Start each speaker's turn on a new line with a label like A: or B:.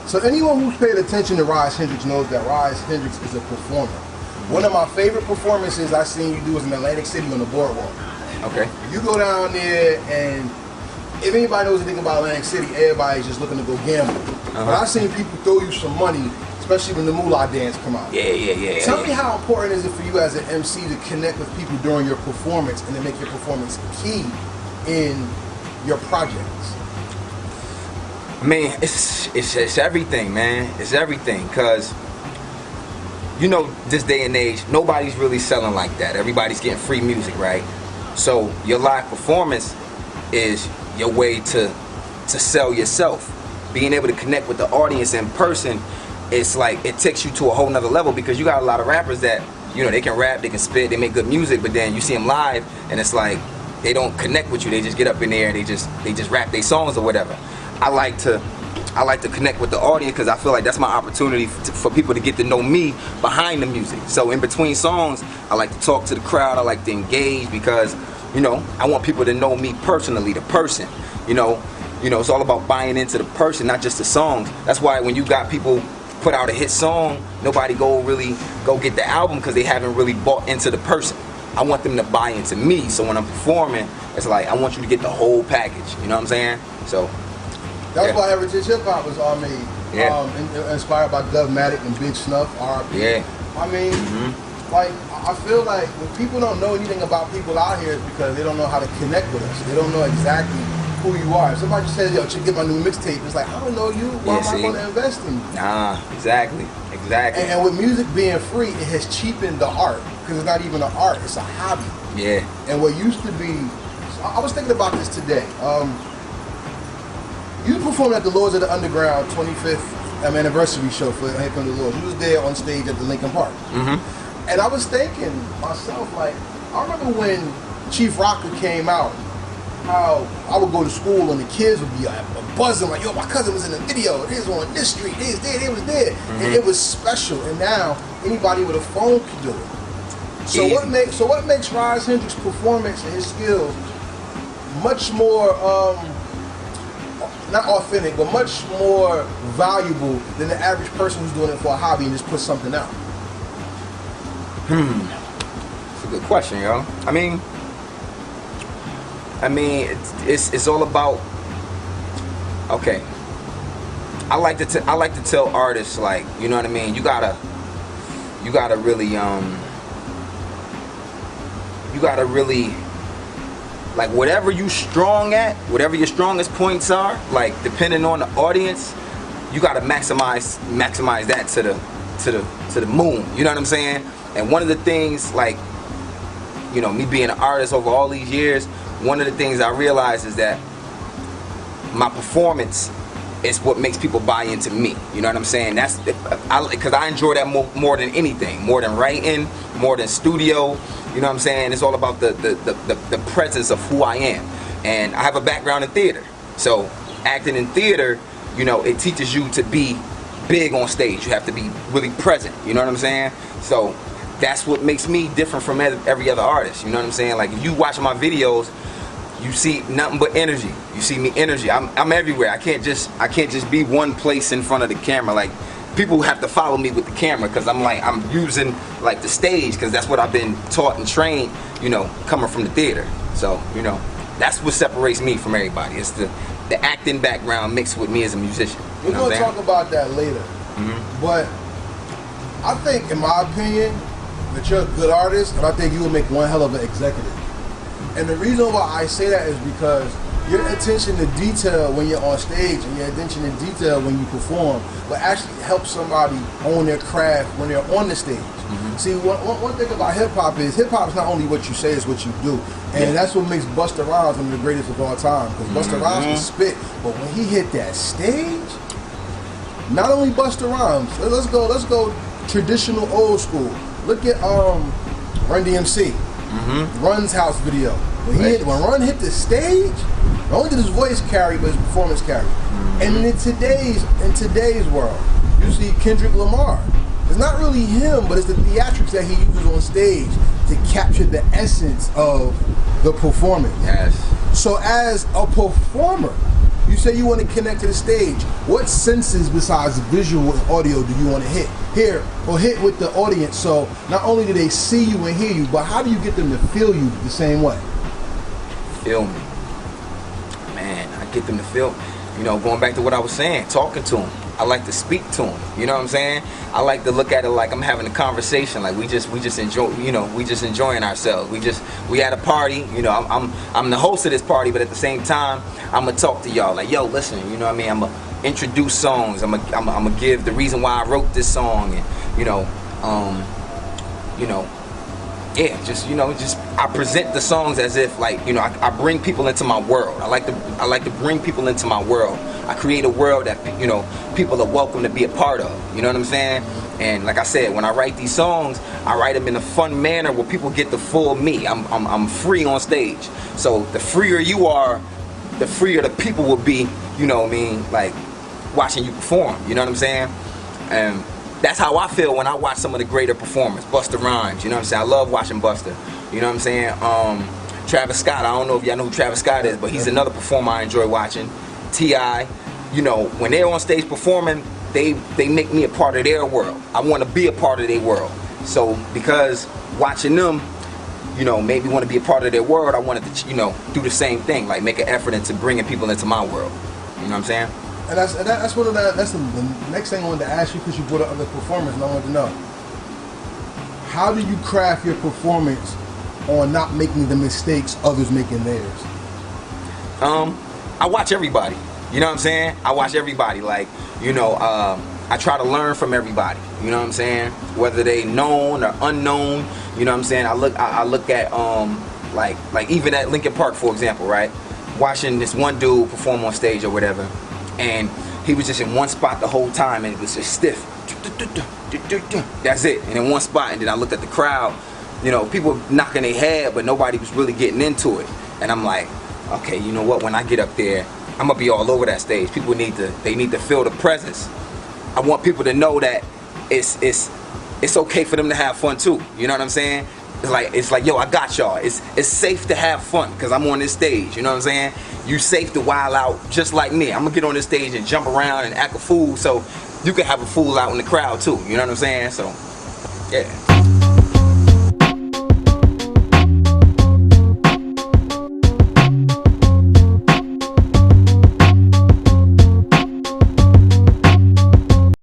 A: So anyone who's paid attention to Ryze Hendricks knows that Ryze Hendricks is a performer. One of my favorite performances I seen you do was in Atlantic City on the boardwalk.
B: Okay.
A: You go down there, and if anybody knows anything about Atlantic City, everybody's just looking to go gamble. But I've seen people throw you some money, especially when the moolah dance come out.
B: Yeah.
A: Tell me how important is it for you as an MC to connect with people during your performance and to make your performance key in your projects?
B: I mean, it's everything, man. It's everything, cause you know, this day and age, nobody's really selling like that. Everybody's getting free music, right? So your live performance is your way to sell yourself. Being able to connect with the audience in person, it's like it takes you to a whole nother level, because you got a lot of rappers that, you know, they can rap, they can spit, they make good music, but then you see them live and it's like they don't connect with you. They just get up in there and they just rap their songs or whatever. I like to connect with the audience, because I feel like that's my opportunity for people to get to know me behind the music. So in between songs, I like to talk to the crowd, I like to engage, because, you know, I want people to know me personally, the person. You know, it's all about buying into the person, not just the songs. That's why when you got people put out a hit song, nobody really go get the album, because they haven't really bought into the person. I want them to buy into me, so when I'm performing, it's like I want you to get the whole package. You know what I'm saying? So
A: that's why Heritage Hip Hop was all made. Inspired by Govmatic and Big Snuff, R.I.P.
B: Yeah.
A: I mean, like, I feel like when people don't know anything about people out here, it's because they don't know how to connect with us. They don't know exactly who you are. If somebody says, yo, check get my new mixtape, it's like, I don't know you. Why am I going to invest in you?
B: Nah, exactly.
A: And with music being free, it has cheapened the art, because it's not even an art, it's a hobby.
B: Yeah.
A: And what used to be, I was thinking about this today. You performed at the Lords of the Underground 25th anniversary show for Here Come the Lords. You was there on stage at the Lincoln Park. And I was thinking myself, like, I remember when Chief Rocker came out, how I would go to school and the kids would be buzzing, like, yo, my cousin was in the video, they was on this street, they was there, they was there. And it was special, and now anybody with a phone can do it. So what makes Ryze Hendricks' performance and his skills much more, not authentic, but much more valuable than the average person who's doing it for a hobby and just put something out?
B: It's a good question, yo. I mean, it's all about. Okay. I like to tell artists, like, you know what I mean. You gotta really. Like, whatever you strong at, whatever your strongest points are, like, depending on the audience, you gotta maximize that to the moon. You know what I'm saying? And one of the things, like, you know, me being an artist over all these years, one of the things I realized is that my performance is what makes people buy into me. You know what I'm saying? That's because I enjoy that more than anything, more than writing, more than studio. You know what I'm saying? It's all about the presence of who I am. And I have a background in theater. So acting in theater, you know, it teaches you to be big on stage. You have to be really present. You know what I'm saying? So that's what makes me different from every other artist. You know what I'm saying? Like, if you watch my videos, you see nothing but energy. You see me energy. I'm everywhere. I can't just be one place in front of the camera. Like, people have to follow me with the camera, because I'm using, like, the stage, because that's what I've been taught and trained, you know, coming from the theater. So, you know, that's what separates me from everybody. It's the acting background mixed with me as a musician.
A: We're going to talk about that later. But I think, in my opinion, that you're a good artist, and I think you will make one hell of an executive. And the reason why I say that is because your attention to detail when you're on stage and your attention to detail when you perform will actually help somebody own their craft when they're on the stage. See, one thing about hip-hop is not only what you say, it's what you do. And that's what makes Busta Rhymes one of the greatest of all time. Because Busta Rhymes can spit, but when he hit that stage, not only Busta Rhymes, let's go traditional old school. Look at Run DMC. Run's house video. When Run hit the stage, not only did his voice carry, but his performance carried. And in today's world, you see Kendrick Lamar. It's not really him, but it's the theatrics that he uses on stage to capture the essence of the performance.
B: Yes.
A: So as a performer, You say you want to connect to the stage. What senses besides visual and audio do you want to hit with the audience? So not only do they see you and hear you, but how do you get them to feel you the same way?
B: Feel me. Man, I get them to feel, you know, going back to what I was saying, talking to them. I like to speak to them. You know what I'm saying? I like to look at it like I'm having a conversation. Like we just enjoy, you know, we just enjoying ourselves. We at a party. You know, I'm the host of this party, but at the same time, I'm gonna talk to y'all. Like, yo, listen. You know what I mean? I'm gonna introduce songs. I'm gonna give the reason why I wrote this song, and yeah, just I present the songs as if, like, you know, I bring people into my world. I like to bring people into my world. I create a world that, you know, people are welcome to be a part of. You know what I'm saying? And like I said, when I write these songs, I write them in a fun manner where people get the full me. I'm free on stage. So the freer you are, the freer the people will be. You know what I mean? Like watching you perform. You know what I'm saying? And that's how I feel when I watch some of the greater performers. Busta Rhymes, you know what I'm saying? I love watching Busta. You know what I'm saying? Travis Scott, I don't know if y'all know who Travis Scott is, but he's another performer I enjoy watching. T.I., you know, when they're on stage performing, they make me a part of their world. I want to be a part of their world. So because watching them, you know, made me want to be a part of their world, I wanted to, you know, do the same thing, like make an effort into bringing people into my world. You know what I'm saying?
A: And that's the next thing I wanted to ask you, because you brought up other performers, and I wanted to know, how do you craft your performance on not making the mistakes others make in theirs?
B: I watch everybody. You know what I'm saying? I watch everybody. Like, you know, I try to learn from everybody. You know what I'm saying? Whether they known or unknown. You know what I'm saying? I look at like even at Linkin Park, for example, right? Watching this one dude perform on stage or whatever, and he was just in one spot the whole time, and it was just stiff. That's it, and in one spot. And then I looked at the crowd. You know, people knocking their head, but nobody was really getting into it. And I'm like, okay, you know what? When I get up there, I'm gonna be all over that stage. People need to feel the presence. I want people to know that it's okay for them to have fun too. You know what I'm saying? It's like, yo, I got y'all. It's safe to have fun because I'm on this stage. You know what I'm saying? You safe to wild out just like me. I'm gonna get on this stage and jump around and act a fool, so you can have a fool out in the crowd too. You know what I'm saying? So, yeah.